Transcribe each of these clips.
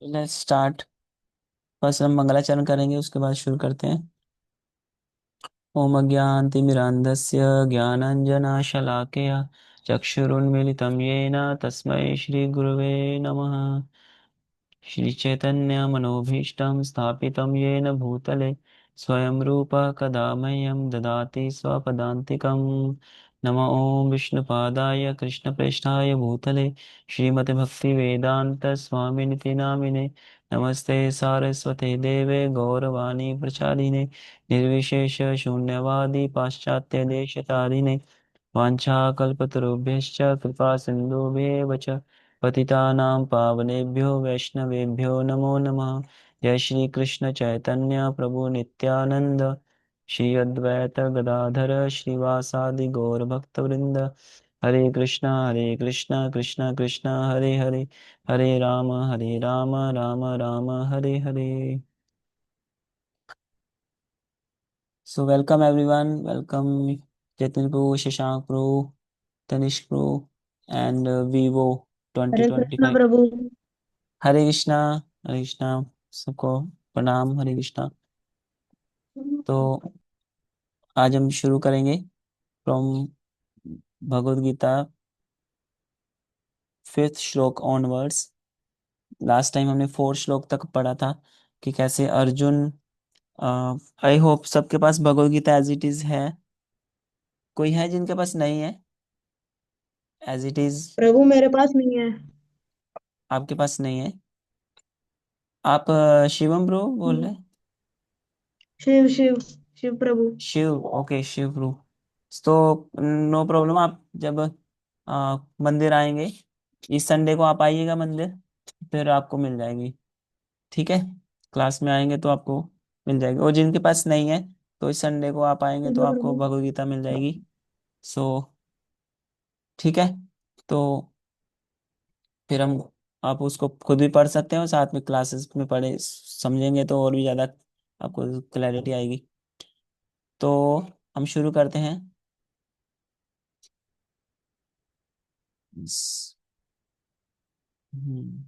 Let's start. First हम मंगलाचरण करेंगे, उसके बाद शुरू करते हैं। ओम अज्ञानतिमिरान्धस्य ज्ञानाञ्जनशलाकया चक्षुरुन्मीलितं येन तस्मै श्रीगुरवे नमः। श्रीचैतन्यमनोभीष्टं स्थापितं येन भूतले स्वयं रूपः कदा मह्यं ददाति स्वपदान्तिकं। नमो ॐ विष्णुपादाय कृष्णप्रेष्ठाय भूतले श्रीमते भक्तिवेदान्त स्वामिनिति नामिने। नमस्ते सारस्वते देवे गौरवाणी प्रचारिणे निर्विशेष शून्यवादी पाश्चात्य देशतारिणे। वाञ्छाकल्पतरुभ्यश्च कृपा सिन्धुभ्येव च पतितानां पावनेभ्यो वैष्णवेभ्यो नमो नमः। जय श्री कृष्ण चैतन्य प्रभु नित्यानंद, श्री अद्वैत गदाधर श्रीवासादि गौर भक्तवृंद। हरे कृष्णा कृष्णा कृष्णा हरे हरे, हरे Ram Ram Ram Hare Hare. So welcome everyone, welcome Jatin Pro, Shashank Pro, Tanish Pro and Vivo हरे कृष्ण 2025। प्रभु। हरे कृष्णा, हरे कृष्णा, सबको प्रणाम, हरे कृष्णा। तो आज हम शुरू करेंगे फ्रॉम भगवद गीता फिफ्थ श्लोक ऑनवर्ड्स। लास्ट टाइम हमने फोर्थ श्लोक तक पढ़ा था कि कैसे अर्जुन, आई होप सबके पास Bhagavad Gita as it is है। कोई है जिनके पास नहीं है? एज इट इज प्रभु मेरे पास नहीं है। आपके पास नहीं है? आप शिवम ब्रो बोल रहे हैं? शिव शिव शिव प्रभु। Shiv, okay Shiv bro. तो नो प्रॉब्लम, आप जब मंदिर आएंगे, इस संडे को आप आइएगा मंदिर, फिर आपको मिल जाएगी। ठीक है, क्लास में आएंगे तो आपको मिल जाएगी। और जिनके पास नहीं है तो इस संडे को आप आएंगे ठीक तो है आपको प्रभु। भगवद गीता मिल जाएगी। सो ठीक है, तो फिर हम, आप उसको खुद भी पढ़ सकते हैं और साथ में क्लासेस में पढ़े समझेंगे तो और भी ज़्यादा आपको क्लैरिटी आएगी। तो हम शुरू करते हैं। हम्म,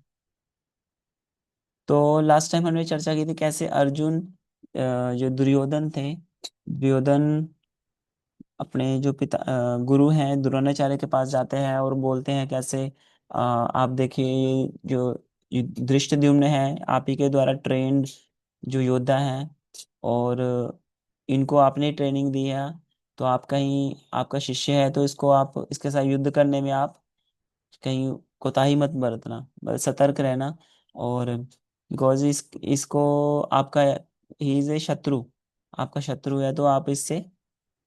तो लास्ट टाइम हमने चर्चा की थी कैसे अर्जुन, जो दुर्योधन थे, दुर्योधन अपने जो पिता गुरु हैं द्रोणाचार्य के पास जाते हैं और बोलते हैं कैसे, आप देखिए ये जो धृष्टद्युम्न है आप ही के द्वारा ट्रेंड जो योद्धा हैं, और इनको आपने ट्रेनिंग दी है, तो आप कहीं आपका शिष्य है तो इसको आप इसके साथ युद्ध करने में आप कहीं कोताही मत बरतना, बस सतर्क रहना। और बिकॉज इसको आपका, ही इज ए शत्रु, आपका शत्रु है, तो आप इससे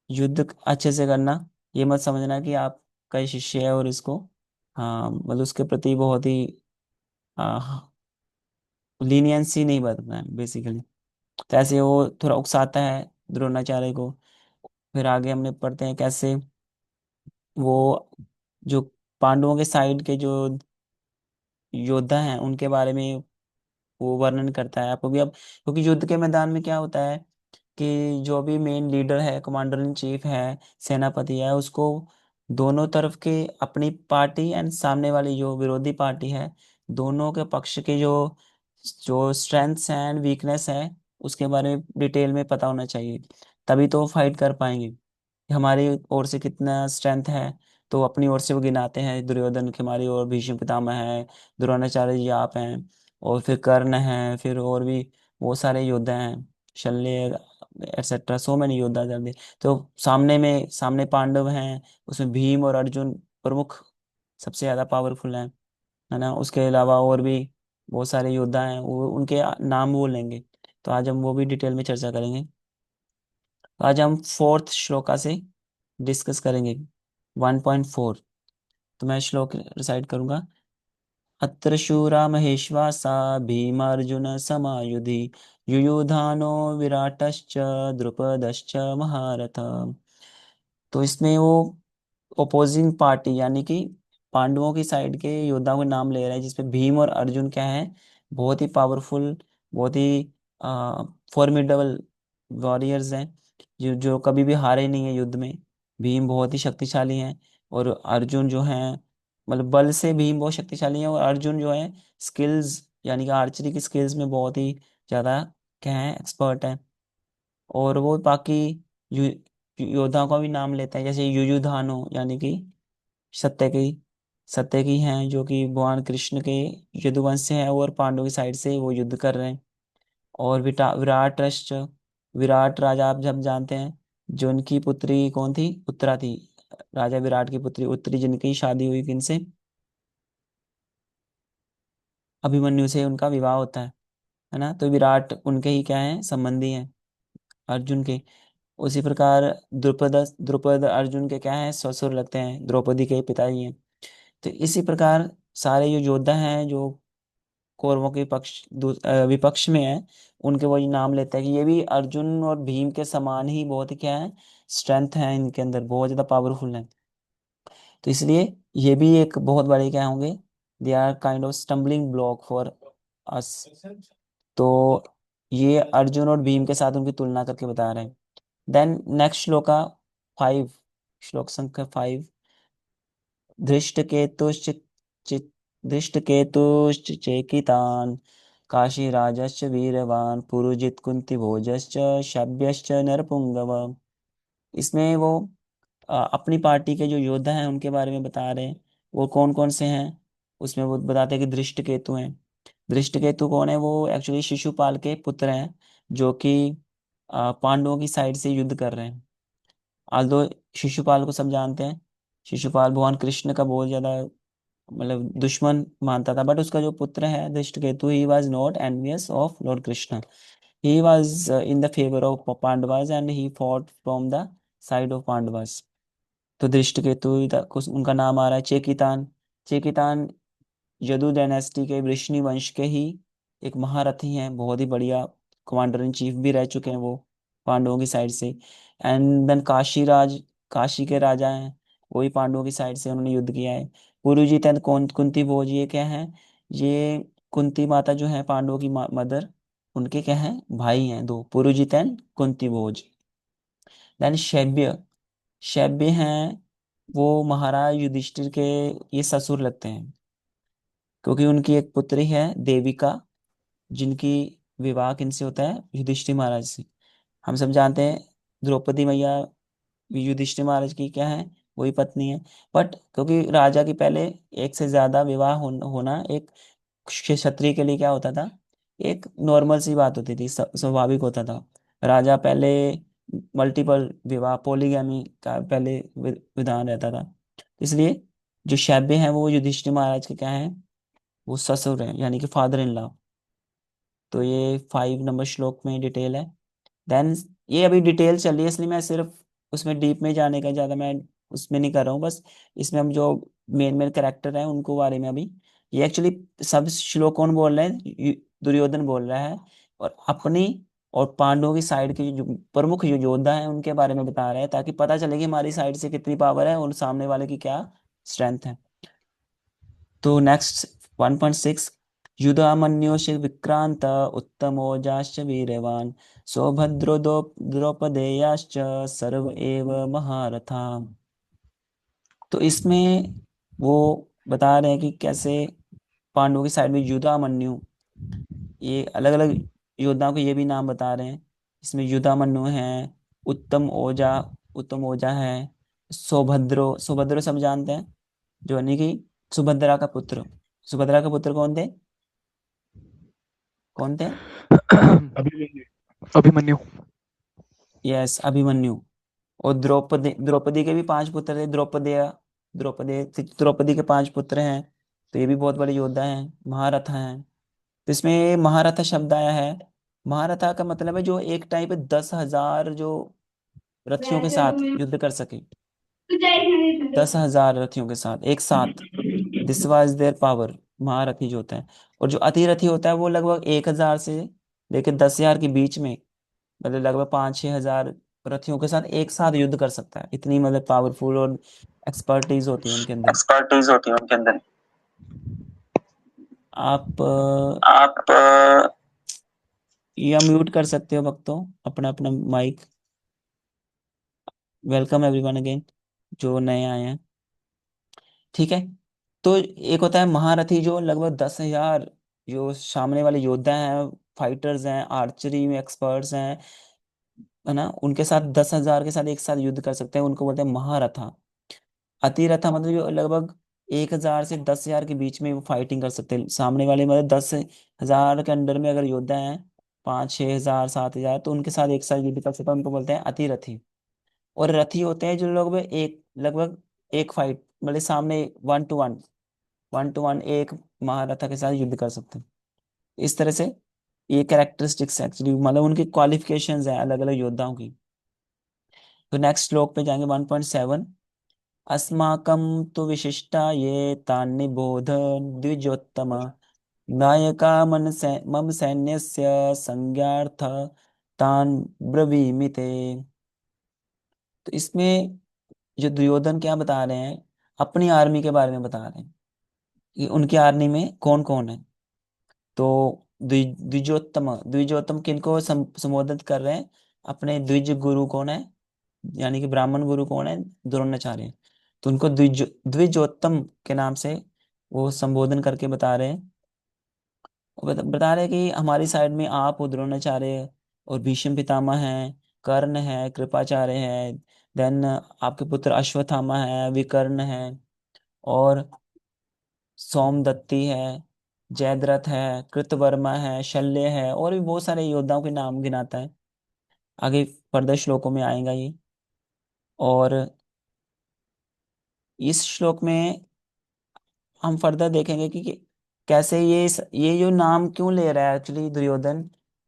युद्ध अच्छे से करना। ये मत समझना कि आप का शिष्य है और इसको, हाँ मतलब उसके प्रति बहुत ही लीनियंसी नहीं बरतना है बेसिकली। तो ऐसे वो थोड़ा उकसाता है द्रोणाचार्य को। फिर आगे हमने पढ़ते हैं कैसे वो जो पांडवों के साइड के जो योद्धा हैं उनके बारे में वो वर्णन करता है आपको भी। अब क्योंकि युद्ध के मैदान में क्या होता है कि जो भी मेन लीडर है, कमांडर इन चीफ है, सेनापति है, उसको दोनों तरफ के अपनी पार्टी एंड सामने वाली जो विरोधी पार्टी है, दोनों के पक्ष के जो जो स्ट्रेंथ्स हैं एंड वीकनेस है उसके बारे में डिटेल में पता होना चाहिए। तभी तो फाइट कर पाएंगे कि हमारी ओर से कितना स्ट्रेंथ है। तो अपनी ओर से वो गिनाते हैं दुर्योधन की हमारी ओर भीष्म पितामह है, द्रोणाचार्य जी आप हैं, और फिर कर्ण है, फिर और भी बहुत सारे योद्धा हैं, शल्य एक्सेट्रा, सो मैनी योद्धा जल्दी। तो सामने पांडव हैं, उसमें भीम और अर्जुन प्रमुख सबसे ज्यादा पावरफुल हैं, है ना। उसके अलावा और भी बहुत सारे योद्धा हैं, वो उनके नाम बोलेंगे। तो आज हम वो भी डिटेल में चर्चा करेंगे। तो आज हम फोर्थ श्लोका से डिस्कस करेंगे, 1.4। तो मैं श्लोक रिसाइट करूंगा। अत्र शूरा महेश्वासा भीमार्जुन समायुधि युयुधानो विराटश्च द्रुपदश्च महारथ। तो इसमें वो ओपोजिंग पार्टी यानी कि पांडवों की साइड के योद्धाओं के नाम ले रहा है, जिसमें भीम और अर्जुन क्या है, बहुत ही पावरफुल, बहुत ही फॉर्मिडेबल वॉरियर्स हैं, जो जो कभी भी हारे नहीं है युद्ध में। भीम बहुत ही शक्तिशाली हैं, और अर्जुन जो है, मतलब बल से भीम बहुत शक्तिशाली है, और अर्जुन जो है स्किल्स यानी कि आर्चरी की स्किल्स में बहुत ही ज़्यादा क्या है, एक्सपर्ट है। और वो बाकी यु, योद्धाओं का भी नाम लेते हैं, जैसे युयुधानो यानी कि सत्यकी सत्यकी हैं, जो कि भगवान कृष्ण के यदुवंश से हैं और पांडवों की साइड से वो युद्ध कर रहे हैं। और विराट राष्ट्र, विराट राजा आप जब जानते हैं, जो उनकी पुत्री कौन थी, उत्तरा थी। राजा विराट की पुत्री उत्तरी, जिनकी शादी हुई किनसे, अभिमन्यु से उनका विवाह होता है ना। तो विराट उनके ही क्या है, संबंधी हैं, अर्जुन के। उसी प्रकार द्रुपद द्रुपद अर्जुन के क्या है, ससुर लगते हैं, द्रौपदी के पिताजी हैं। तो इसी प्रकार सारे जो योद्धा हैं जो कौरवों के विपक्ष में है, उनके वही नाम लेते हैं कि ये भी अर्जुन और भीम के समान ही बहुत ही क्या है, स्ट्रेंथ है इनके अंदर, बहुत ज्यादा पावरफुल है। तो इसलिए ये भी एक बहुत बड़े क्या होंगे, they are kind of stumbling block for us. तो ये अर्जुन और भीम के साथ उनकी तुलना करके बता रहे हैं। देन नेक्स्ट श्लोका 5, श्लोक संख्या 5। धृष्टकेतुश्च चि- धृष्टकेतुश्च चेकितान्, काशीराजश्च वीरवान्, पुरुजित् कुन्तिभोजश्च शल्यश्च नरपुंगव। इसमें वो अपनी पार्टी के जो योद्धा हैं उनके बारे में बता रहे हैं। वो कौन कौन से हैं, उसमें वो बताते हैं कि धृष्टकेतु हैं। धृष्टकेतु कौन है, वो एक्चुअली शिशुपाल के पुत्र हैं, जो कि पांडवों की साइड से युद्ध कर रहे हैं। आल्दो शिशुपाल को सब जानते हैं, शिशुपाल भगवान कृष्ण का बहुत ज्यादा मतलब दुश्मन मानता था, बट उसका जो पुत्र है Dhrishtaketu, he was not envious of Lord Krishna. He was in the favour of Pandavas and he fought from the side of Pandavas. तो धृष्टकेतु उनका नाम आ रहा है। चेकितान, चेकितान यदु डायनेस्टी के वृष्णि वंश के ही एक महारथी हैं, बहुत ही बढ़िया कमांडर इन चीफ भी रह चुके हैं वो पांडवों की साइड से। एंड देन काशीराज, काशी के राजा हैं, वही पांडवों की साइड से उन्होंने युद्ध किया है। पुरुजित एंड कुंती भोज, ये क्या है, ये कुंती माता जो है पांडवों की मदर, उनके क्या है, भाई हैं दो, पुरुजित एंड कुंती भोज। देन शैब्य, शैब्य हैं, वो महाराज युधिष्ठिर के ये ससुर लगते हैं, क्योंकि उनकी एक पुत्री है देविका, जिनकी विवाह किनसे होता है, युधिष्ठिर महाराज से। हम सब जानते हैं द्रौपदी मैया युधिष्ठिर महाराज की क्या है, वही पत्नी है। बट क्योंकि राजा की पहले एक से ज्यादा विवाह होना एक क्षत्रिय के लिए क्या होता था, एक नॉर्मल सी बात होती थी, स्वाभाविक होता था। राजा पहले मल्टीपल विवाह, पोलीगैमी का पहले विधान रहता था। इसलिए जो शैब्य हैं वो युधिष्ठिर महाराज के क्या है, वो ससुर हैं, यानी कि फादर इन लॉ। तो ये 5 नंबर श्लोक में डिटेल है। देन ये अभी डिटेल चल रही है, इसलिए मैं सिर्फ उसमें डीप में जाने का ज़्यादा मैं उसमें नहीं कर रहा हूँ। बस इसमें हम जो मेन मेन कैरेक्टर हैं उनको बारे में अभी, ये एक्चुअली सब श्लोक कौन बोल रहे हैं, दुर्योधन बोल रहा है। और अपनी और पांडवों की साइड के जो प्रमुख जो योद्धा हैं उनके बारे में बता रहे हैं, ताकि पता चले कि हमारी साइड से कितनी पावर है और सामने वाले की क्या स्ट्रेंथ है। तो नेक्स्ट 1.6, युधामन्योश्च विक्रांत उत्तमोजाश्च वीरवान, सौभद्रो द्रौपदेयाश्च सर्व एव महारथा। तो इसमें वो बता रहे हैं कि कैसे पांडवों की साइड में युधामन्यु, ये अलग अलग योद्धाओं के ये भी नाम बता रहे हैं। इसमें युधामन्यु है, उत्तम ओजा, उत्तम ओजा है, सौभद्रो, सौभद्रो सब जानते हैं, जो यानी कि सुभद्रा का पुत्र। सुभद्रा के पुत्र कौन थे, कौन थे, अभिमन्यु। अभिमन्यु। यस, अभिमन्यु। और द्रौपदी, द्रौपदी के भी 5 पुत्र थे, द्रौपदी द्रौपदी के 5 पुत्र हैं। तो ये भी बहुत बड़े योद्धा हैं, महारथा हैं। तो इसमें महारथा शब्द आया है। महारथा का मतलब है जो एक टाइम पे 10,000 जो रथियों के साथ युद्ध कर सके, 10,000 रथियों के साथ एक साथ, दिस वाज देयर पावर, महारथी जो होता है। और जो अतिरथी होता है वो लगभग 1,000 से लेकर 10,000 के बीच में, मतलब लगभग 5-6 हजार रथियों के साथ एक साथ युद्ध कर सकता है। इतनी मतलब पावरफुल और एक्सपर्टीज होती है उनके अंदर। एक्सपर्टीज होती है उनके अंदर। आप आप या म्यूट कर सकते हो भक्तों अपना अपना माइक। वेलकम एवरीवन अगेन, जो नए आए हैं। ठीक है। तो एक होता है महारथी जो लगभग 10,000 जो सामने वाले योद्धा हैं, फाइटर्स हैं, आर्चरी में एक्सपर्ट्स हैं, है ना, उनके साथ 10,000 के साथ एक साथ युद्ध कर सकते हैं, उनको बोलते हैं महारथा। अतिरथा मतलब जो लगभग 1,000 से 10,000 के बीच में वो फाइटिंग कर सकते हैं सामने वाले, मतलब 10,000 के अंडर में अगर योद्धा हैं, 5-6 हजार 7,000, तो उनके साथ एक साथ युद्ध कर सकते हैं, उनको बोलते हैं अतिरथी। और रथी होते हैं जो लोग लगभग एक फाइट, मतलब सामने 1-to-1 एक महारथा के साथ युद्ध कर सकते हैं। इस तरह से ये कैरेक्टरिस्टिक्स एक्चुअली, मतलब उनकी क्वालिफिकेशंस हैं अलग अलग योद्धाओं की। तो नेक्स्ट श्लोक पे जाएंगे 1.7। अस्माकं तु विशिष्टा ये तान्निबोध द्विजोत्तम नायका मम सैन्यस्य संज्ञार्थ तान् ब्रवीमि ते। तो इसमें जो दुर्योधन क्या बता रहे हैं, अपनी आर्मी के बारे में बता रहे हैं कि उनकी आर्मी में कौन कौन है। तो द्विजोत्तम, द्विजोत्तम किनको संबोधित कर रहे हैं, अपने द्विज गुरु कौन है, यानी कि ब्राह्मण गुरु कौन है, द्रोणाचार्य। तो उनको द्विजोत्तम के नाम से वो संबोधन करके बता रहे हैं। वो बता रहे हैं कि हमारी साइड में आप हो द्रोणाचार्य, और भीष्म पितामह हैं, कर्ण है, कृपाचार्य है, देन आपके पुत्र अश्वत्थामा है, विकर्ण है, और सोमदत्ती है, जयद्रथ है, कृतवर्मा है, शल्य है, और भी बहुत सारे योद्धाओं के नाम गिनाता है। आगे फर्दर श्लोकों में आएगा ये। और इस श्लोक में हम फर्दर देखेंगे कि कैसे ये जो नाम क्यों ले रहा है एक्चुअली दुर्योधन,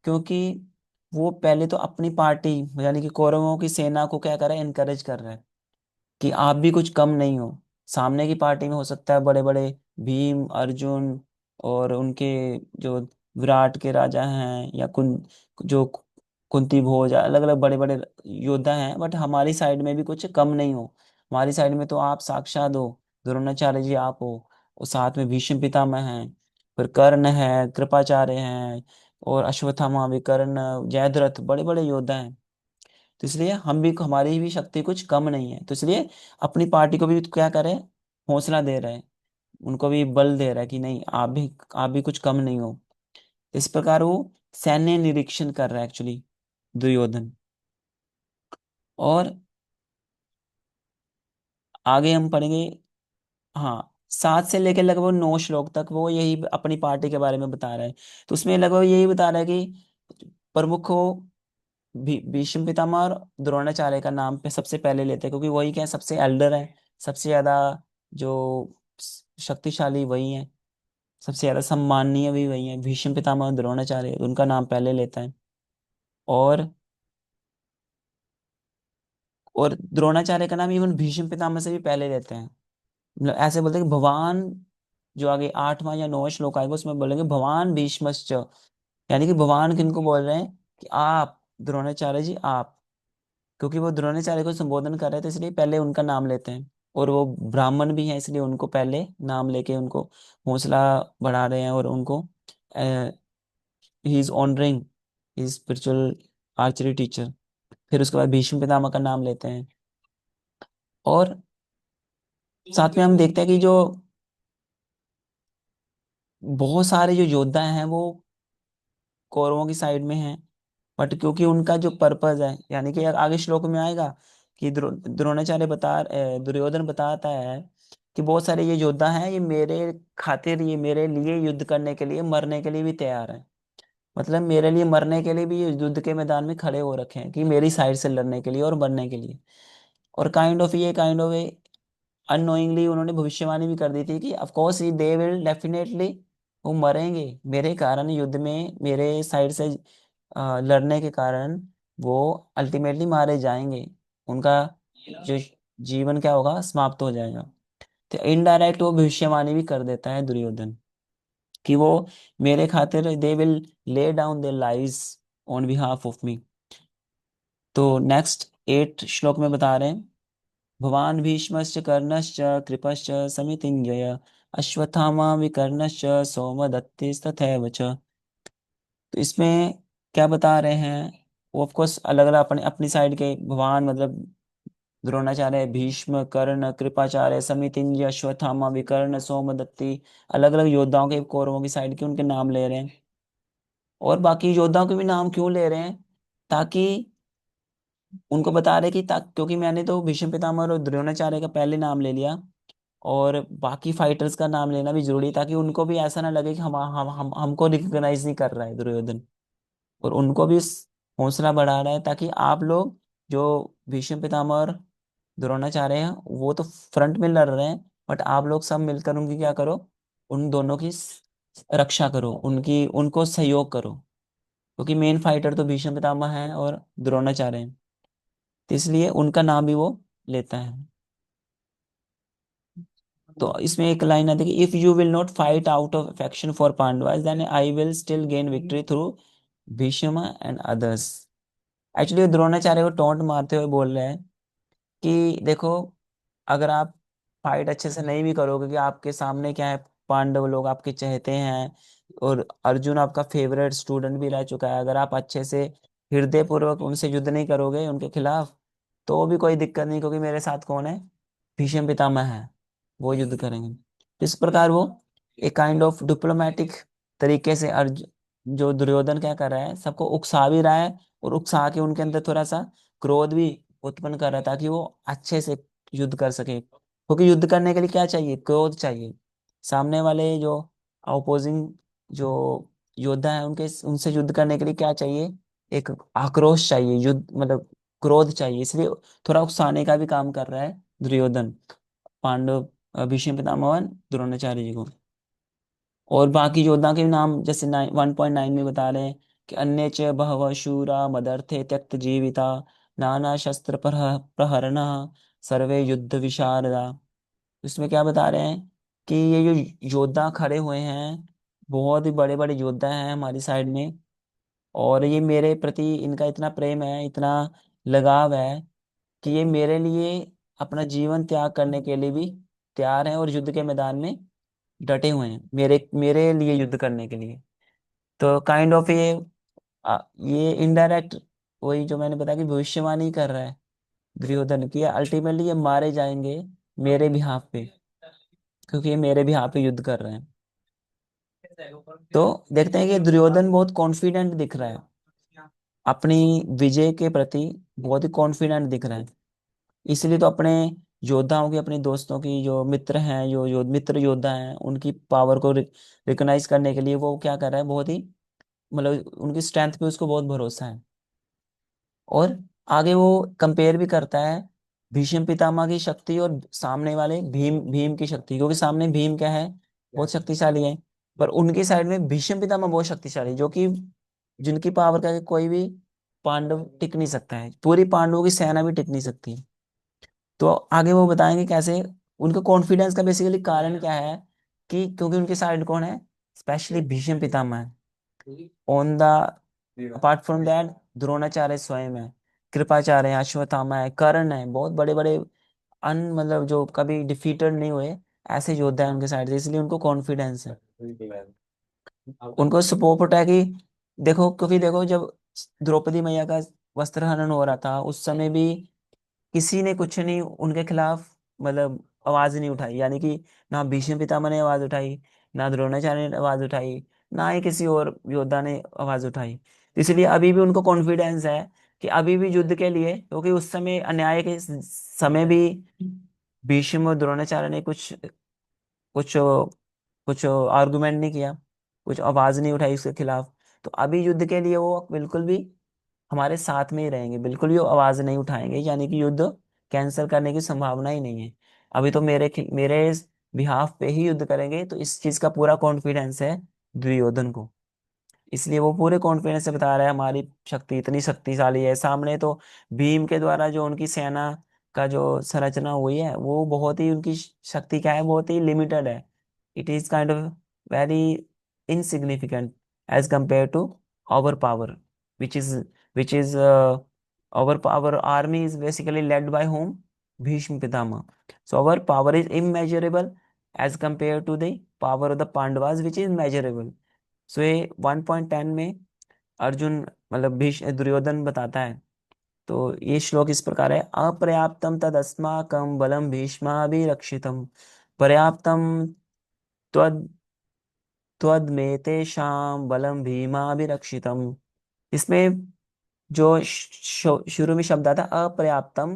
क्योंकि वो पहले तो अपनी पार्टी, यानी कि कौरवों की सेना को क्या कर रहा है, इनकरेज कर रहा है कि आप भी कुछ कम नहीं हो। सामने की पार्टी में हो सकता है बड़े बड़े भीम, अर्जुन, और उनके जो विराट के राजा हैं, या जो कुंती भोज, अलग अलग बड़े बड़े योद्धा हैं, बट हमारी साइड में भी कुछ कम नहीं हो। हमारी साइड में तो आप साक्षात हो, द्रोणाचार्य जी आप हो, और साथ में भीष्म पितामह हैं, फिर कर्ण है, कृपाचार्य हैं, और अश्वत्थामा, विकर्ण, जयद्रथ, बड़े बड़े योद्धा हैं। तो इसलिए हम भी, हमारी भी शक्ति कुछ कम नहीं है, तो इसलिए अपनी पार्टी को भी क्या करें, हौसला दे रहे हैं, उनको भी बल दे रहा है कि नहीं, आप भी कुछ कम नहीं हो। इस प्रकार वो सैन्य निरीक्षण कर रहा है एक्चुअली दुर्योधन। और आगे हम पढ़ेंगे। हाँ, 7 से लेकर लगभग 9 श्लोक तक वो यही अपनी पार्टी के बारे में बता रहा है। तो उसमें लगभग यही बता रहा है कि प्रमुख हो भीष्म पितामह और द्रोणाचार्य का नाम पे सबसे पहले लेते हैं, क्योंकि वही क्या है, सबसे एल्डर है, सबसे ज्यादा जो शक्तिशाली वही है, सबसे ज्यादा सम्माननीय भी वही है, भीष्म पितामह और द्रोणाचार्य, उनका नाम पहले लेता है। और द्रोणाचार्य का नाम इवन भीष्म पितामह से भी पहले लेते हैं। मतलब ऐसे बोलते हैं कि भगवान, जो आगे 8वां या 9वां श्लोक आएगा उसमें बोलेंगे भगवान भीष्मश्च, यानी कि भगवान किनको बोल रहे हैं, कि आप द्रोणाचार्य जी आप, क्योंकि वो द्रोणाचार्य को संबोधन कर रहे थे इसलिए पहले उनका नाम लेते हैं। और वो ब्राह्मण भी हैं इसलिए उनको पहले नाम लेके उनको हौसला बढ़ा रहे हैं, और उनको he is honouring his spiritual archery teacher. फिर उसके बाद भीष्म पितामह का नाम लेते हैं। और साथ में हम देखते हैं कि जो बहुत सारे जो योद्धा हैं वो कौरवों की साइड में हैं, बट क्योंकि उनका जो पर्पज है, यानी कि आगे श्लोक में आएगा कि द्रोणाचार्य दुर्योधन बताता है कि बहुत सारे ये योद्धा हैं, ये मेरे खातिर, ये मेरे लिए युद्ध करने के लिए, मरने के लिए भी तैयार हैं। मतलब मेरे लिए मरने के लिए भी ये युद्ध के मैदान में खड़े हो रखे हैं, कि मेरी साइड से लड़ने के लिए और मरने के लिए। और काइंड ऑफ अननोइंगली उन्होंने भविष्यवाणी भी कर दी थी कि of course they will definitely, वो मरेंगे मेरे कारण, युद्ध में मेरे साइड से लड़ने के कारण वो अल्टीमेटली मारे जाएंगे, उनका जो जीवन क्या होगा, समाप्त हो जाएगा। तो इनडायरेक्ट वो भविष्यवाणी भी कर देता है दुर्योधन कि वो मेरे खातिर they will lay down their lives on behalf of me. तो नेक्स्ट 8 श्लोक में बता रहे हैं, भवान भीष्मश्च कर्णश्च कृपश्च समितिञ्जय अश्वत्थामा विकर्णश्च सौमदत्तिस्तथैव च। तो इसमें क्या बता रहे हैं, वो ऑफ कोर्स अलग अलग अपने अपनी साइड के भगवान, मतलब द्रोणाचार्य, भीष्म, कर्ण, कृपाचार्य, समितिंज, अश्वत्थामा, विकर्ण, सोमदत्ती, अलग अलग योद्धाओं के, कौरवों की साइड के उनके नाम ले रहे हैं। और बाकी योद्धाओं के भी नाम क्यों ले रहे हैं? ताकि उनको बता रहे कि क्योंकि मैंने तो भीष्म पितामह और द्रोणाचार्य का पहले नाम ले लिया, और बाकी फाइटर्स का नाम लेना भी जरूरी है, ताकि उनको भी ऐसा ना लगे कि हम हमको रिकॉग्नाइज नहीं कर रहा है दुर्योधन। और उनको भी हौसला बढ़ा रहा है, ताकि आप लोग जो भीष्म पितामह और द्रोणाचार्य हैं वो तो फ्रंट में लड़ रहे हैं, बट आप लोग सब मिलकर उनकी क्या करो, उन दोनों की रक्षा करो, उनकी उनको सहयोग करो, क्योंकि मेन फाइटर तो भीष्म पितामह है और द्रोणाचार्य हैं। तो इसलिए उनका नाम भी वो लेता है। तो इसमें एक लाइन आती है कि if you will not fight out of affection for Pandavas then I will still gain victory through Bhishma and others. Actually Dronacharya को टोंट मारते हुए बोल रहे हैं कि देखो, अगर आप फाइट अच्छे से नहीं भी करोगे, कि आपके सामने क्या है, पांडव लोग आपके चहेते हैं, और अर्जुन आपका फेवरेट स्टूडेंट भी रह चुका है, अगर आप अच्छे से हृदय पूर्वक उनसे युद्ध नहीं करोगे उनके खिलाफ, तो भी कोई दिक्कत नहीं, क्योंकि मेरे साथ कौन है, भीष्म पितामह है, वो युद्ध करेंगे। तो इस प्रकार वो एक काइंड ऑफ डिप्लोमेटिक तरीके से जो दुर्योधन क्या कर रहा है, सबको उकसा भी रहा है, और उकसा के उनके अंदर थोड़ा सा क्रोध भी उत्पन्न कर रहा है, ताकि वो अच्छे से युद्ध कर सके, क्योंकि युद्ध करने के लिए क्या चाहिए, क्रोध चाहिए। सामने वाले जो अपोजिंग जो योद्धा है, उनके उनसे युद्ध करने के लिए क्या चाहिए, एक आक्रोश चाहिए, युद्ध मतलब क्रोध चाहिए, इसलिए थोड़ा उकसाने का भी काम कर रहा है दुर्योधन पांडव, भीष्म पितामह और द्रोणाचार्य जी को। और बाकी योद्धा के नाम जैसे 1.9 में बता रहे हैं कि अन्य च बहव शूरा मदर्थे त्यक्त जीविता नाना शस्त्र प्रहरण सर्वे युद्ध विशारदा। इसमें क्या बता रहे हैं कि ये जो योद्धा खड़े हुए हैं, बहुत ही बड़े बड़े योद्धा हैं हमारी साइड में, और ये मेरे प्रति इनका इतना प्रेम है, इतना लगाव है, कि ये मेरे लिए अपना जीवन त्याग करने के लिए भी तैयार हैं, और युद्ध के मैदान में डटे हुए हैं मेरे मेरे लिए युद्ध करने के लिए। तो काइंड ऑफ ये इनडायरेक्ट वही जो मैंने बताया कि भविष्यवाणी कर रहा है दुर्योधन की, अल्टीमेटली ये मारे जाएंगे मेरे बिहाफ पे, क्योंकि ये मेरे बिहाफ पे युद्ध कर रहे हैं। तो देखते हैं कि दुर्योधन बहुत कॉन्फिडेंट दिख रहा है अपनी विजय के प्रति, बहुत ही कॉन्फिडेंट दिख रहा है। इसलिए तो अपने योद्धाओं की, अपने दोस्तों की, जो मित्र हैं, जो मित्र योद्धा हैं, उनकी पावर को रिकॉग्नाइज करने के लिए वो क्या कर रहा है, बहुत ही मतलब उनकी स्ट्रेंथ पे उसको बहुत भरोसा है। और आगे वो कंपेयर भी करता है भीष्म पितामह की शक्ति और सामने वाले भीम भीम की शक्ति, क्योंकि सामने भीम क्या है, बहुत शक्तिशाली है, पर उनकी साइड में भीष्म पितामह बहुत शक्तिशाली, जो कि जिनकी पावर का कोई भी पांडव टिक नहीं सकता है, पूरी पांडवों की सेना भी टिक नहीं सकती। तो आगे वो बताएंगे कैसे उनका कॉन्फिडेंस का बेसिकली कारण क्या है, कि क्योंकि उनकी साइड कौन है, स्पेशली भीष्म पितामह है, on the apart from that Dronacharya स्वयं है, कृपाचार्य है, अश्वत्थामा है, कर्ण है, बहुत बड़े बड़े मतलब जो कभी डिफीटेड नहीं हुए ऐसे योद्धा है उनके साइड से, इसलिए उनको कॉन्फिडेंस है, उनको सपोर्ट होता है कि देखो, क्योंकि देखो जब द्रौपदी मैया का वस्त्र हनन हो रहा था, उस समय भी किसी ने कुछ नहीं उनके खिलाफ मतलब आवाज नहीं उठाई, यानी कि ना भीष्म पितामह ने आवाज उठाई, ना द्रोणाचार्य ने आवाज उठाई, ना ही किसी और योद्धा ने आवाज उठाई। इसलिए अभी भी उनको कॉन्फिडेंस है कि अभी भी युद्ध के लिए, क्योंकि उस समय अन्याय के समय भी भीष्म और द्रोणाचार्य ने कुछ कुछ आर्गुमेंट नहीं किया, कुछ आवाज नहीं उठाई उसके खिलाफ। तो अभी युद्ध के लिए वो बिल्कुल भी हमारे साथ में ही रहेंगे, बिल्कुल भी वो आवाज नहीं उठाएंगे, यानी कि युद्ध कैंसिल करने की संभावना ही नहीं है। अभी तो मेरे बिहाफ पे ही युद्ध करेंगे, तो इस चीज का पूरा कॉन्फिडेंस है दुर्योधन को। इसलिए वो पूरे कॉन्फिडेंस से बता रहा है हमारी शक्ति इतनी शक्तिशाली है, सामने तो भीम के द्वारा जो उनकी सेना का जो संरचना हुई है, वो बहुत ही उनकी शक्ति क्या है, बहुत ही लिमिटेड है। It is kind of very insignificant as compare to our power, which is which is our army is basically led by whom, Bhishma Pitama. So our power is immeasurable as compared to the power of the Pandavas, which is measurable. सो ये 1.10 में अर्जुन मतलब भीष्म दुर्योधन बताता है तो ये श्लोक इस प्रकार है, अपर्याप्तम तदस्माकं बलम भीष्माभिरक्षितम, पर्याप्तम त्वद त्वदमेतेषां बलम भीमाभिरक्षितम। इसमें जो शुरू में शब्द आता अपर्याप्तम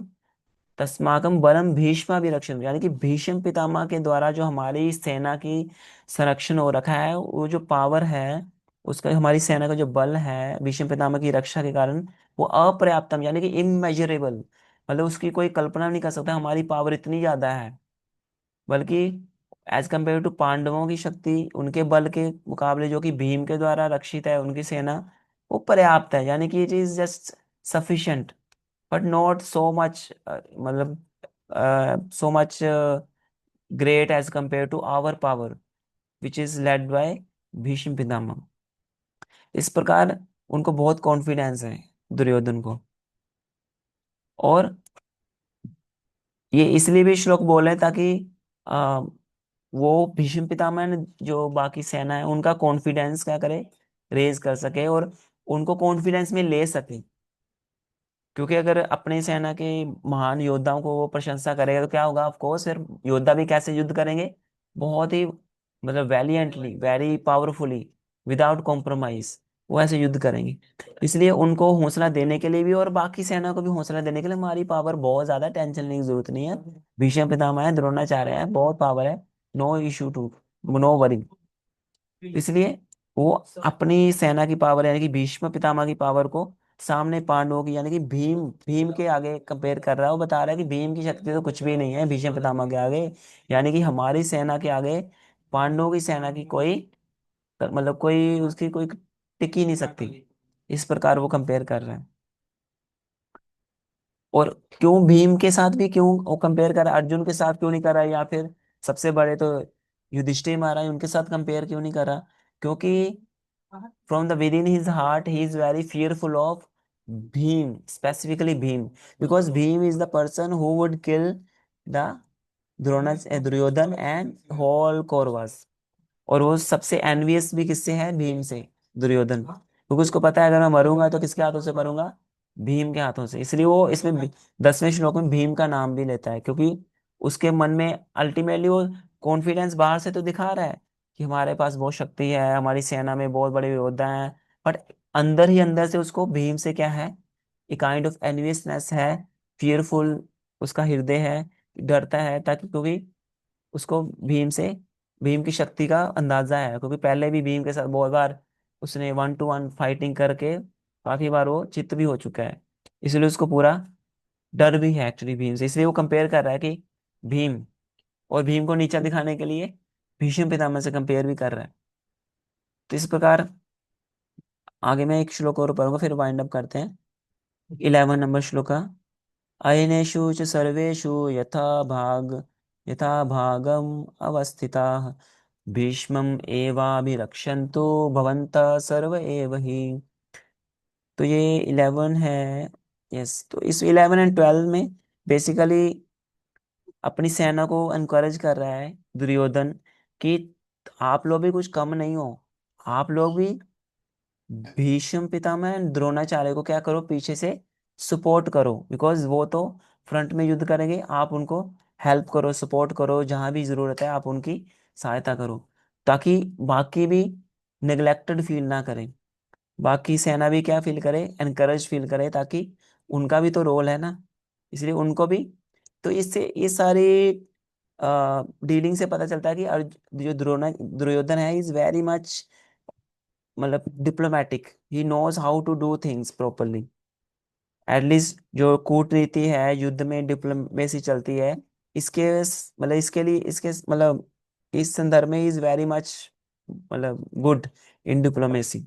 तस्माकम बलम भीष्माभिरक्षितम, यानी कि भीष्म पितामह के द्वारा जो हमारी सेना की संरक्षण हो रखा है, वो जो पावर है उसका, हमारी सेना का जो बल है भीष्म पितामह की रक्षा के कारण, वो अपर्याप्तम यानी कि इमेजरेबल, मतलब उसकी कोई कल्पना नहीं कर सकता, हमारी पावर इतनी ज्यादा है। बल्कि एज कम्पेयर टू पांडवों की शक्ति, उनके बल के मुकाबले जो कि भीम के द्वारा रक्षित है उनकी सेना, वो पर्याप्त है, यानी कि it is just sufficient, but not so much, मतलब so much great as compare to our power which is led by Bhishma Pitamah. इस प्रकार उनको बहुत कॉन्फिडेंस है दुर्योधन को। और ये इसलिए भी श्लोक बोले हैं ताकि आ, वो भीष्म पितामह ने जो बाकी सेना है उनका कॉन्फिडेंस क्या करे, रेज कर सके, और उनको कॉन्फिडेंस में ले सके। क्योंकि अगर अपनी सेना के महान योद्धाओं को वो प्रशंसा करेगा तो क्या होगा, ऑफ कोर्स फिर योद्धा भी कैसे युद्ध करेंगे, बहुत ही मतलब valiantly, very powerfully, without compromise, वो ऐसे युद्ध करेंगे। इसलिए उनको हौसला देने के लिए भी और बाकी सेना को भी हौसला देने के लिए, हमारी पावर बहुत ज्यादा, टेंशन लेने की जरूरत नहीं है, भीष्म पितामह है, द्रोणाचार्य है, बहुत पावर है, no issue to, no worry. इसलिए वो अपनी सेना की पावर यानी कि भीष्म पितामह की पावर को सामने पांडवों की यानी कि भीम भीम के आगे कंपेयर कर रहा है। वो बता रहा है कि भीम की शक्ति तो कुछ भी नहीं है भीष्म पितामह के आगे, यानी कि हमारी सेना के आगे पांडवों की सेना की कोई, मतलब कोई उसकी कोई टिक ही नहीं सकती। इस प्रकार वो कंपेयर कर रहा है। और क्यों भीम के साथ भी क्यों वो कंपेयर कर रहा है, अर्जुन के साथ क्यों नहीं कर रहा है, या फिर सबसे बड़े तो युधिष्ठिर महाराज उनके साथ कंपेयर क्यों नहीं कर रहा? क्योंकि from the within his heart he is very fearful of Bhim, specifically Bhim, because Bhim is the person who would kill the Duryodhan and whole Kauravas। और वो सबसे एनवियस भी किससे है, भीम से, दुर्योधन, क्योंकि उसको पता है अगर मैं मरूंगा तो किसके हाथों से मरूंगा, भीम के हाथों से। इसलिए वो इसमें 10वें श्लोक में भीम का नाम भी लेता है, क्योंकि उसके मन में अल्टीमेटली वो कॉन्फिडेंस बाहर से तो दिखा रहा है कि हमारे पास बहुत शक्ति है, हमारी सेना में बहुत बड़े योद्धा हैं, बट अंदर ही अंदर से उसको भीम से क्या है, एक काइंड ऑफ एनवियसनेस है, फियरफुल उसका हृदय है, डरता है, ताकि क्योंकि उसको भीम की शक्ति का अंदाजा है, क्योंकि पहले भी भीम के साथ बहुत बार उसने 1-to-1 फाइटिंग करके काफी बार वो चित्त भी हो चुका है। इसलिए उसको पूरा डर भी है एक्चुअली भीम से, इसलिए वो कंपेयर कर रहा है कि भीम, और भीम को नीचा दिखाने के लिए भीष्म पितामह से कंपेयर भी कर रहा है। तो इस प्रकार आगे मैं एक श्लोक और पढ़ूंगा, फिर वाइंड अप करते हैं। 11 नंबर श्लोक का, अयनेषु च सर्वेषु यथा भागम अवस्थिताः भीष्मम् एवाभिरक्षन्तु भवन्तः सर्व एव हि। तो ये 11 है। यस, तो इस 11 एंड 12 में बेसिकली अपनी सेना को एनकरेज कर रहा है दुर्योधन कि आप लोग भी कुछ कम नहीं हो, आप लोग भी भीष्म पितामह एंड द्रोणाचार्य को क्या करो, पीछे से सपोर्ट करो, बिकॉज वो तो फ्रंट में युद्ध करेंगे, आप उनको हेल्प करो, सपोर्ट करो, जहां भी जरूरत है आप उनकी सहायता करो, ताकि बाकी भी नेग्लेक्टेड फील ना करें, बाकी सेना भी क्या फील करे, एनकरेज फील करे, ताकि उनका भी तो रोल है ना, इसलिए उनको भी। तो इससे ये सारी डीलिंग से पता चलता है कि जो दुर्योधन है इज वेरी मच, मतलब diplomatic, he knows how to do things properly. At least जो कूटनीति है युद्ध में डिप्लोमेसी चलती है, इसके मतलब इसके लिए इसके मतलब इस संदर्भ में इज वेरी मच, मतलब गुड इन डिप्लोमेसी।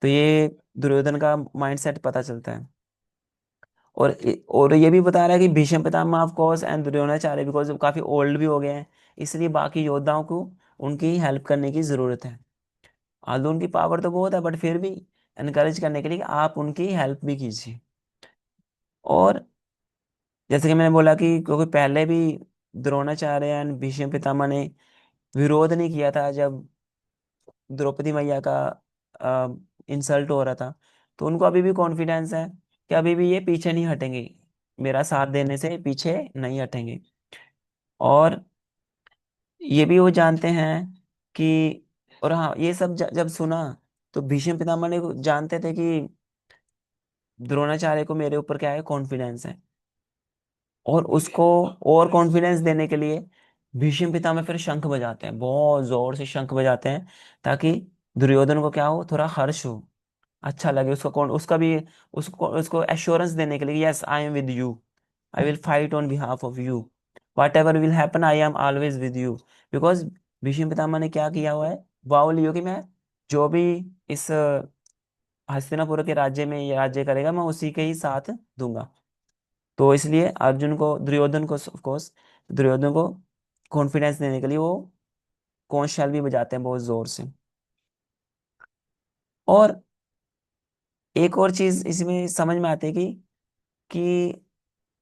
तो ये दुर्योधन का माइंडसेट पता चलता है। और ये भी बता रहा है कि Bhishma Pitamah of course and Dronacharya because वो काफी ओल्ड भी हो गए हैं, इसलिए बाकी योद्धाओं को उनकी हेल्प करने की जरूरत है। आलू उनकी पावर तो बहुत है, बट फिर भी एनकरेज करने के लिए आप उनकी हेल्प भी कीजिए। और जैसे कि मैंने बोला कि क्योंकि पहले भी द्रोणाचार्य एंड भीष्म पितामह ने विरोध नहीं किया था जब द्रौपदी मैया का इंसल्ट हो रहा था, तो उनको अभी भी कॉन्फिडेंस है कि अभी भी ये पीछे नहीं हटेंगे, मेरा साथ देने से पीछे नहीं हटेंगे। और ये भी वो जानते हैं कि, और हाँ ये सब जब सुना तो भीष्म पितामह ने जानते थे कि द्रोणाचार्य को मेरे ऊपर क्या है, कॉन्फिडेंस है। और उसको और कॉन्फिडेंस देने के लिए भीष्म पितामह फिर शंख बजाते हैं, बहुत जोर से शंख बजाते हैं, ताकि दुर्योधन को क्या हो, थोड़ा हर्ष हो, अच्छा लगे उसको। कौन उसका भी, उसको उसको एश्योरेंस देने के लिए, yes I am with you, I will fight on behalf of you, whatever will happen I am always with you. Because Bhishma Pitamah ने क्या किया हुआ है, वाव लियो कि मैं जो भी इस हस्तिनापुर के राज्य में ये राज्य करेगा, मैं उसी के ही साथ दूंगा। तो इसलिए अर्जुन को, दुर्योधन को ऑफ कोर्स, दुर्योधन को कॉन्फिडेंस देने के लिए वो कौन शैल भी बजाते हैं बहुत जोर से। और एक और चीज इसमें समझ में आती है कि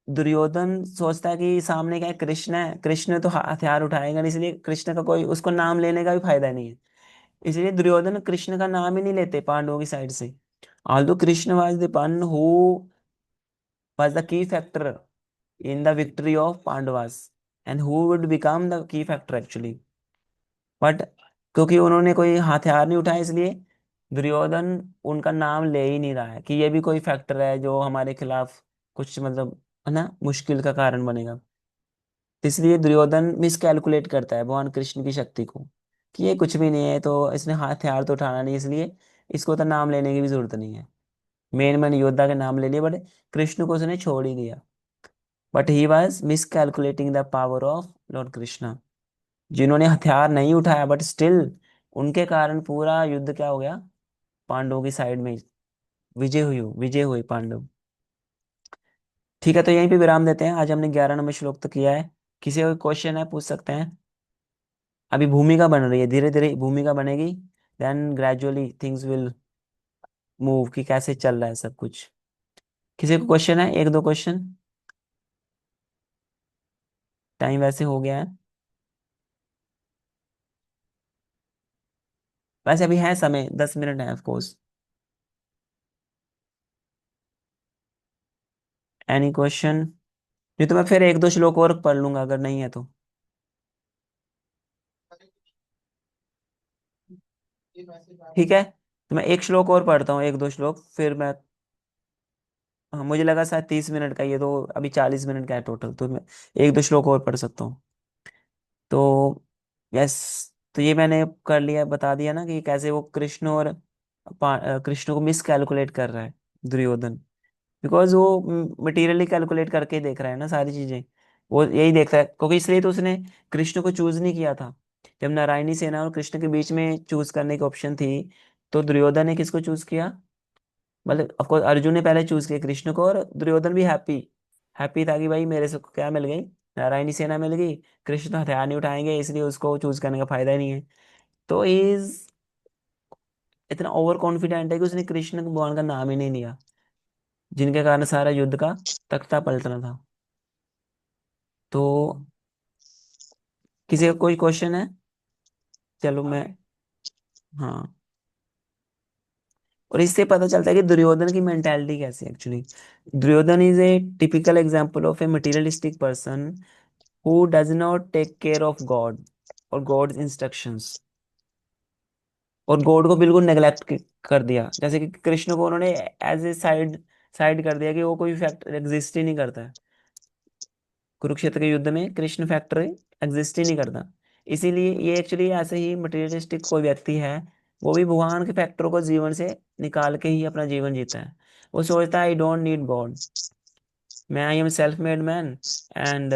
दुर्योधन सोचता है कि सामने क्या है, कृष्ण है, कृष्ण तो हथियार उठाएगा नहीं, इसलिए कृष्ण का कोई उसको नाम लेने का भी फायदा नहीं है। इसलिए दुर्योधन कृष्ण का नाम ही नहीं लेते पांडवों की साइड से। Although Krishna was the one who was the key factor in the victory of Pandavas, and who would become the key factor actually. But क्योंकि उन्होंने कोई हथियार नहीं उठाया, इसलिए दुर्योधन उनका नाम ले ही नहीं रहा है कि ये भी कोई फैक्टर है जो हमारे खिलाफ कुछ मतलब, है ना, मुश्किल का कारण बनेगा। तो इसलिए दुर्योधन मिस कैलकुलेट करता है भगवान कृष्ण की शक्ति को, कि ये कुछ भी नहीं है, तो इसने हथियार तो उठाना नहीं, इसलिए इसको तो नाम लेने की भी जरूरत नहीं है। मेन मैन योद्धा के नाम ले लिए, बट कृष्ण को उसने छोड़ ही दिया। But he was miss calculating the power of Lord Krishna, जिन्होंने हथियार नहीं उठाया, बट स्टिल उनके कारण पूरा युद्ध क्या हो गया, पांडवों की साइड में विजय हुई पांडव। ठीक है, तो यहीं पे विराम देते हैं। आज हमने 11 नंबर श्लोक तक किया है। किसी का क्वेश्चन है पूछ सकते हैं। अभी भूमिका बन रही है, धीरे धीरे भूमिका बनेगी, then gradually things will move, कि कैसे चल रहा है सब कुछ। किसी को क्वेश्चन है, एक दो क्वेश्चन? टाइम वैसे हो गया है, वैसे अभी है समय, 10 मिनट है ऑफ कोर्स। Any question? नहीं तो मैं फिर एक दो श्लोक और पढ़ लूंगा, अगर नहीं है तो। ठीक है, तो मैं एक श्लोक और पढ़ता हूँ, एक दो श्लोक, फिर मैं, हाँ मुझे लगा शायद 30 मिनट का, ये तो अभी 40 मिनट का है टोटल, तो मैं एक दो श्लोक और पढ़ सकता हूँ। तो यस, तो ये मैंने कर लिया, बता दिया ना कि कैसे वो कृष्ण और कृष्ण को मिस कैलकुलेट कर रहा है दुर्योधन। बिकॉज वो मटेरियली कैलकुलेट करके देख रहा है ना सारी चीजें, वो यही देख रहा है, क्योंकि इसलिए तो उसने कृष्ण को चूज नहीं किया था। जब नारायणी सेना और कृष्ण के बीच में चूज करने की ऑप्शन थी, तो दुर्योधन ने किसको चूज किया, मतलब ऑफकोर्स अर्जुन ने पहले चूज किया कृष्ण को, और दुर्योधन भी हैप्पी हैप्पी था कि भाई मेरे से क्या मिल गई, नारायणी सेना मिल गई, कृष्ण तो हथियार नहीं उठाएंगे, इसलिए उसको चूज करने का फायदा ही नहीं है। तो इज इतना ओवर कॉन्फिडेंट है कि उसने कृष्ण भगवान का नाम ही नहीं लिया, जिनके कारण सारा युद्ध का तख्ता पलटना था। तो किसी का कोई क्वेश्चन है? चलो मैं, हाँ। और इससे पता चलता है कि दुर्योधन की मेंटालिटी कैसी है actually. Duryodhan is a typical example of a materialistic person who does not take care of God और गॉड्स इंस्ट्रक्शंस, और गॉड को बिल्कुल नेग्लेक्ट कर दिया। जैसे कि कृष्ण को उन्होंने एज ए साइड साइड कर दिया, कि वो कोई फैक्टर एग्जिस्ट ही नहीं करता है। कुरुक्षेत्र के युद्ध में कृष्ण फैक्टर एग्जिस्ट ही नहीं करता। इसीलिए ये एक्चुअली ऐसे ही मटेरियलिस्टिक कोई व्यक्ति है, वो भी भगवान के फैक्टरों को जीवन से निकाल के ही अपना जीवन जीता है। वो सोचता है आई डोंट नीड गॉड, मैं I am self made man, and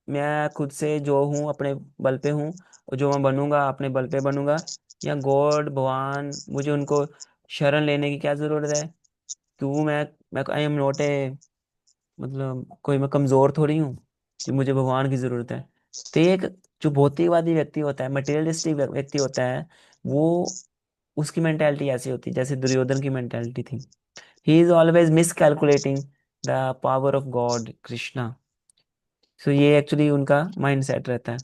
मैं खुद से जो हूँ अपने बल पे हूँ, और जो मैं बनूंगा अपने बल पे बनूंगा। या गॉड भगवान मुझे उनको शरण लेने की क्या जरूरत है, क्यों मैं आई एम नॉट ए, मतलब कोई मैं कमजोर थोड़ी हूँ कि मुझे भगवान की जरूरत है। तो ये एक जो भौतिकवादी व्यक्ति होता है, मटेरियलिस्टिक व्यक्ति होता है, वो उसकी मेंटेलिटी ऐसी होती है जैसे दुर्योधन की मेंटेलिटी थी। He is always miscalculating the power of God Krishna. So ये एक्चुअली उनका माइंड सेट रहता है।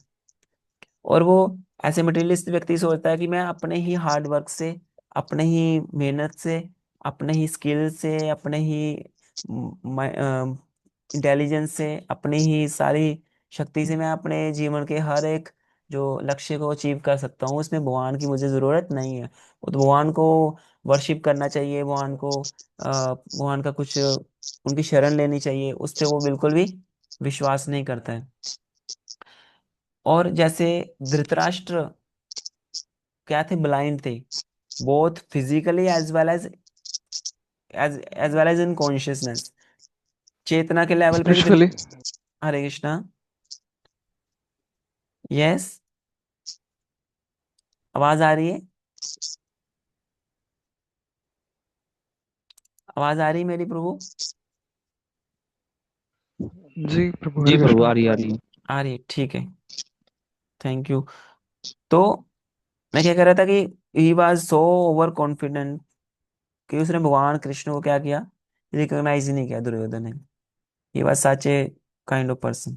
और वो ऐसे मटेरियलिस्ट व्यक्ति सोचता है कि मैं अपने ही हार्ड वर्क से, अपने ही मेहनत से, अपने ही स्किल से, अपने ही इंटेलिजेंस से, अपनी ही सारी शक्ति से मैं अपने जीवन के हर एक जो लक्ष्य को अचीव कर सकता हूँ, उसमें भगवान की मुझे ज़रूरत नहीं है। वो तो भगवान को वर्शिप करना चाहिए, भगवान को भगवान का कुछ उनकी शरण लेनी चाहिए, उस पे वो बिल्कुल भी विश्वास नहीं करता है। और जैसे धृतराष्ट्र क्या थे, ब्लाइंड थे, both physically as well as in consciousness, चेतना के लेवल पे भी स्पिरिचुअली। हरे कृष्णा। यस, आवाज आ रही है? आवाज आ रही है मेरी प्रभु? जी प्रभु, जी हरे प्रभु, कृष्णा। आ रही आ रही है। आ रही है, ठीक है। Thank you. तो मैं क्या कह रहा था कि he was so over confident कि उसने भगवान कृष्ण को क्या किया, रिकॉग्नाइज ही नहीं किया दुर्योधन ने। He was such a kind of person.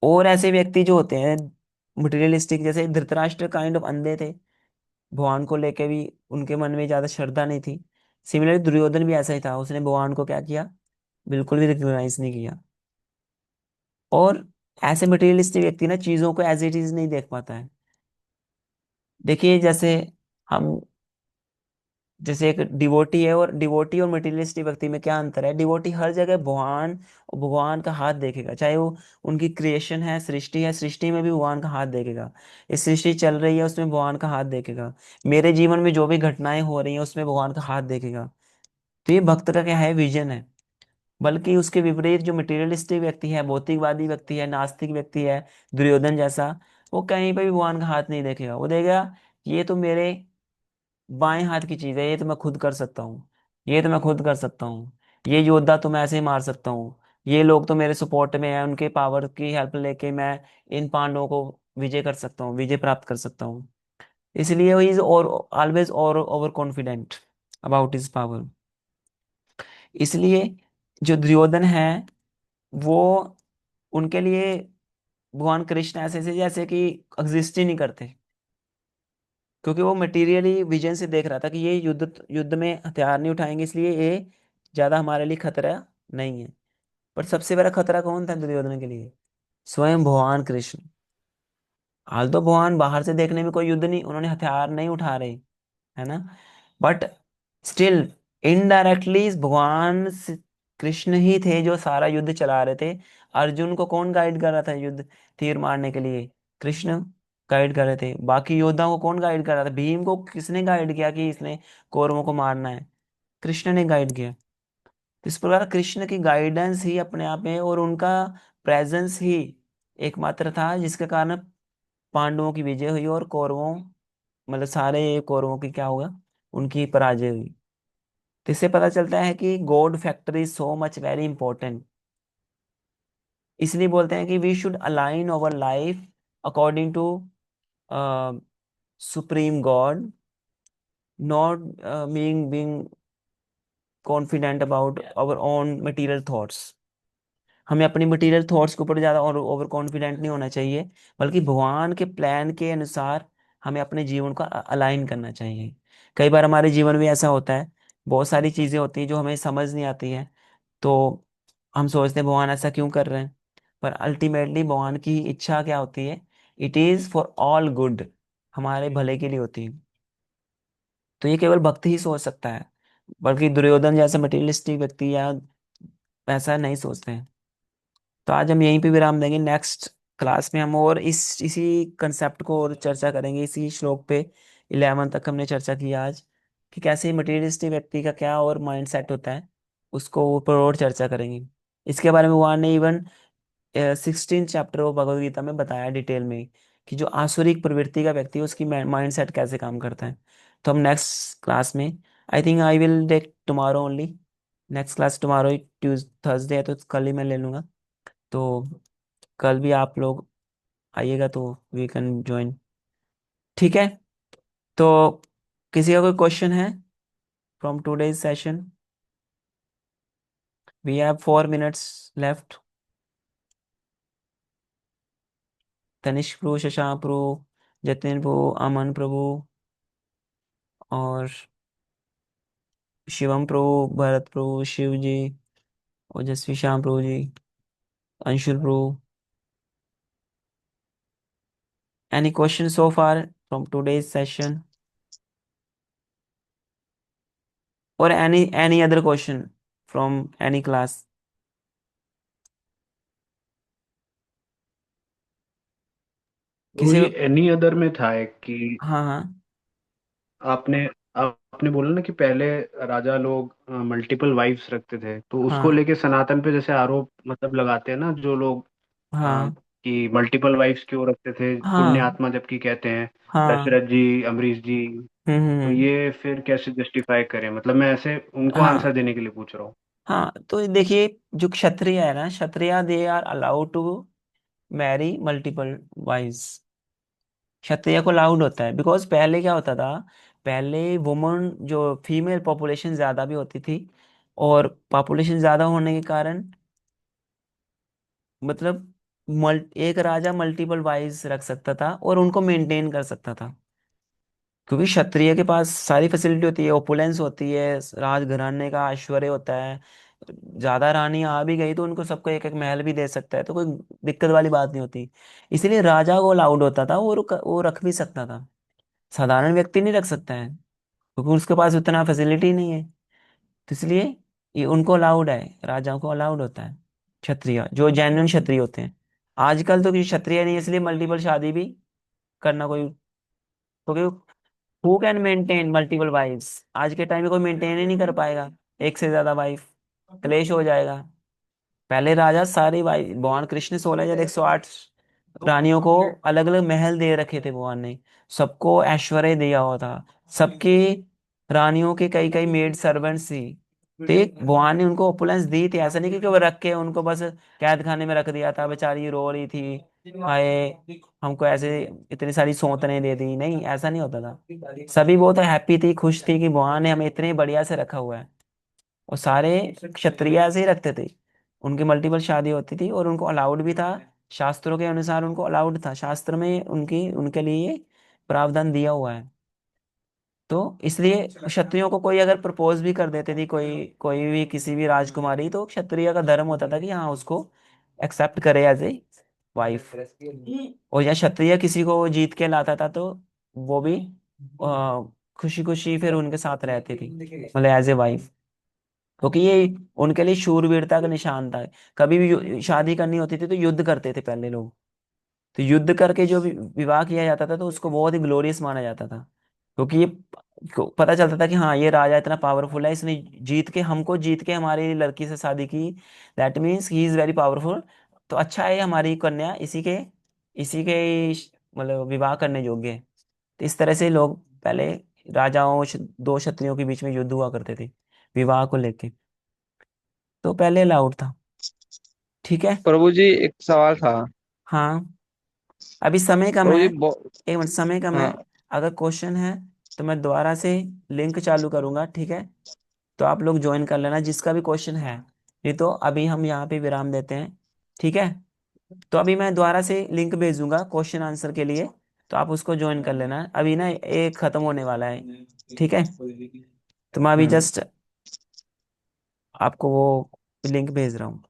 और ऐसे व्यक्ति जो होते हैं मटेरियलिस्टिक, जैसे धृतराष्ट्र काइंड ऑफ अंधे थे, भगवान को लेके भी उनके मन में ज्यादा श्रद्धा नहीं थी। सिमिलरली दुर्योधन भी ऐसा ही था, उसने भगवान को क्या किया, बिल्कुल भी रिकॉग्नाइज नहीं किया। और ऐसे मटेरियलिस्टिक व्यक्ति ना चीजों को एज इट इज नहीं देख पाता है। देखिए जैसे हम, जैसे एक डिवोटी है, और डिवोटी और मटेरियलिस्टिक व्यक्ति में क्या अंतर है, डिवोटी हर जगह भगवान और भगवान का हाथ देखेगा, चाहे वो उनकी क्रिएशन है, सृष्टि है, सृष्टि में भी भगवान का हाथ देखेगा। इस सृष्टि चल रही है उसमें भगवान का हाथ देखेगा, मेरे जीवन में जो भी घटनाएं हो रही हैं उसमें भगवान का हाथ देखेगा। तो ये भक्त का क्या है, विजन है। बल्कि उसके विपरीत जो मटेरियलिस्टिक व्यक्ति है, भौतिकवादी व्यक्ति है, नास्तिक व्यक्ति है, दुर्योधन जैसा, वो कहीं पर भी भगवान का हाथ नहीं देखेगा। वो देखेगा ये तो मेरे बाएं हाथ की चीज है, ये तो मैं खुद कर सकता हूँ, ये तो मैं खुद कर सकता हूँ, ये योद्धा तो मैं ऐसे ही मार सकता हूँ, ये लोग तो मेरे सपोर्ट में है, उनके पावर की हेल्प लेके मैं इन पांडवों को विजय कर सकता हूँ, विजय प्राप्त कर सकता हूँ। इसलिए ही इज और ऑलवेज और over confident about his power. इसलिए जो दुर्योधन है, वो, उनके लिए भगवान कृष्ण ऐसे ऐसे जैसे कि एग्जिस्ट ही नहीं करते, क्योंकि वो मटेरियली विजन से देख रहा था कि ये युद्ध युद्ध में हथियार नहीं उठाएंगे, इसलिए ये ज्यादा हमारे लिए खतरा नहीं है। पर सबसे बड़ा खतरा कौन था दुर्योधन के लिए, स्वयं भगवान कृष्ण। हाल तो भगवान बाहर से देखने में कोई युद्ध नहीं, उन्होंने हथियार नहीं उठा रहे, है ना, बट स्टिल इनडायरेक्टली कृष्ण ही थे जो सारा युद्ध चला रहे थे। अर्जुन को कौन गाइड कर रहा था युद्ध, तीर मारने के लिए? कृष्ण गाइड कर रहे थे। बाकी योद्धाओं को कौन गाइड कर रहा था? भीम को किसने गाइड किया कि इसने कौरवों को मारना है? कृष्ण ने गाइड किया। तो इस प्रकार कृष्ण की गाइडेंस ही अपने आप में, और उनका प्रेजेंस ही एकमात्र था जिसके कारण पांडवों की विजय हुई, और कौरवों, मतलब सारे कौरवों की क्या हुआ, उनकी पराजय हुई। तो इससे पता चलता है कि God factor is so much very important. इसलिए बोलते हैं कि we should align our life according to supreme God, not being confident about our own material thoughts. हमें अपनी मटेरियल थॉट्स के ऊपर ज़्यादा और ओवर कॉन्फिडेंट नहीं होना चाहिए, बल्कि भगवान के प्लान के अनुसार हमें अपने जीवन को अलाइन करना चाहिए। कई बार हमारे जीवन में ऐसा होता है, बहुत सारी चीज़ें होती हैं जो हमें समझ नहीं आती हैं, तो हम सोचते हैं भगवान ऐसा क्यों कर रहे हैं, पर अल्टीमेटली भगवान की इच्छा क्या होती है, it is for all good, हमारे भले के लिए होती है। तो ये केवल भक्त ही सोच सकता है, बल्कि दुर्योधन जैसे मटेरियलिस्टिक व्यक्ति या ऐसा नहीं सोचते हैं। तो आज हम यहीं पे विराम देंगे, नेक्स्ट क्लास में हम और इसी कंसेप्ट को और चर्चा करेंगे, इसी श्लोक पे 11 तक हमने चर्चा की आज, कि कैसे मटेरियलिस्टिक व्यक्ति का क्या और माइंड सेट होता है, उसको ऊपर और चर्चा करेंगे। इसके बारे में भगवान ने even 16 chapter of Bhagavad Gita में बताया डिटेल में, कि जो आसुरिक प्रवृत्ति का व्यक्ति है उसकी माइंड सेट कैसे काम करता है। तो हम नेक्स्ट क्लास में, I think I will take tomorrow only, next class tomorrow, Tues Thursday है तो कल ही मैं ले लूंगा। तो कल भी आप लोग आइएगा तो वी कैन ज्वाइन, ठीक है? तो किसी का कोई क्वेश्चन है from today's session? We have 4 minutes left. Tanishk प्रभु, शशांक प्रभु, जतिन प्रभु, अमन प्रभु, और शिवम प्रभु, भरत प्रभु, शिव जी, ओजस्वी श्याम प्रभु जी, अंशुल प्रभु। Any question so far from today's session, और any other question from any class? वो किसी जी को? एनी अदर में था एक कि हाँ हाँ आपने आपने बोला ना कि पहले राजा लोग मल्टीपल वाइफ्स रखते थे, तो उसको हाँ लेके सनातन पे जैसे आरोप मतलब लगाते हैं ना जो लोग, हाँ कि मल्टीपल वाइफ्स क्यों रखते थे, पुण्य हाँ आत्मा जबकि कहते हैं हाँ। दशरथ जी, अमरीश जी। तो हम्म। ये फिर कैसे जस्टिफाई करें, मतलब मैं ऐसे उनको आंसर हाँ देने के लिए पूछ रहा हूँ। हाँ, तो देखिए, जो क्षत्रिय है ना, Kshatriya they are allowed to marry multiple wives. क्षत्रिय को अलाउड होता है, बिकॉज पहले क्या होता था, पहले वुमन जो फीमेल पॉपुलेशन ज्यादा भी होती थी, और पॉपुलेशन ज्यादा होने के कारण मतलब एक राजा मल्टीपल वाइफ्स रख सकता था और उनको मेंटेन कर सकता था, क्योंकि क्षत्रिय के पास सारी फैसिलिटी होती है, ओपुलेंस होती है, राजघराने का ऐश्वर्य होता है। ज्यादा रानी आ भी गई तो उनको सबको एक एक महल भी दे सकता है, तो कोई दिक्कत वाली बात नहीं होती। इसलिए राजा को अलाउड होता था, वो रख भी सकता था। साधारण व्यक्ति नहीं रख सकता है, क्योंकि उसके पास उतना फैसिलिटी नहीं है। तो इसलिए ये उनको अलाउड है, राजाओं को अलाउड होता है, क्षत्रिय जो जेन्युइन क्षत्रिय होते हैं। आजकल तो किसी क्षत्रिय नहीं है, इसलिए मल्टीपल शादी भी करना कोई, क्योंकि who can maintain multiple wifes? आज के टाइम में कोई मेंटेन ही नहीं कर पाएगा एक से ज्यादा वाइफ, क्लेश हो जाएगा। पहले राजा सारी वाइफ, भगवान कृष्ण 16,108 रानियों को अलग अलग महल दे रखे थे भगवान ने, सबको ऐश्वर्य दिया हुआ था, सबकी रानियों के कई कई मेड सर्वेंट्स थी। तो एक भगवान ने उनको ओपुलेंस दी थी, ऐसा नहीं कि वो रख के उनको बस कैद खाने में रख दिया था, बेचारी रो रही थी, हाय हमको ऐसे इतनी सारी सौंतने दे दी, नहीं ऐसा नहीं होता था। सभी बहुत हैप्पी थी, खुश थी कि भगवान ने हमें इतने बढ़िया से रखा हुआ है। और सारे क्षत्रिय ऐसे ही रखते थे, उनकी मल्टीपल शादी होती थी और उनको अलाउड भी था। शास्त्रों के अनुसार उनको अलाउड था, शास्त्र में उनकी उनके लिए प्रावधान दिया हुआ है। तो इसलिए क्षत्रियों को कोई अगर प्रपोज भी कर देती थी, कोई कोई भी किसी भी राजकुमारी, तो क्षत्रिय का धर्म होता था कि हाँ उसको एक्सेप्ट करे एज ए वाइफ। और या क्षत्रिय किसी को जीत के लाता था, तो वो भी खुशी खुशी फिर उनके साथ रहती थी, मतलब एज ए वाइफ। क्योंकि ये उनके लिए शूरवीरता का निशान था। कभी भी शादी करनी होती थी तो युद्ध करते थे पहले लोग। तो युद्ध करके जो विवाह किया जाता था, तो उसको बहुत ही ग्लोरियस माना जाता था, क्योंकि ये पता चलता था कि हाँ ये राजा इतना पावरफुल है, इसने जीत के हमारी लड़की से शादी की, that means he is very powerful. तो अच्छा है, हमारी कन्या इसी के मतलब विवाह करने योग्य है। तो इस तरह से लोग पहले राजाओं दो क्षत्रियों के बीच में युद्ध हुआ करते थे विवाह को लेके। तो पहले अलाउड था। ठीक है। प्रभु जी एक सवाल था। हाँ, अभी समय कम प्रभु है, जी एक मिनट, समय कम है। हाँ। अगर क्वेश्चन है तो मैं दोबारा से लिंक चालू करूंगा, ठीक है? तो आप लोग ज्वाइन कर लेना जिसका भी क्वेश्चन है। नहीं तो अभी हम यहाँ पे विराम देते हैं, ठीक है? तो अभी मैं दोबारा से लिंक भेजूंगा क्वेश्चन आंसर के लिए, तो आप उसको ज्वाइन कर लेना। अभी ना एक खत्म होने वाला है, ठीक है? तो मैं अभी हम्म। जस्ट आपको वो लिंक भेज रहा हूँ।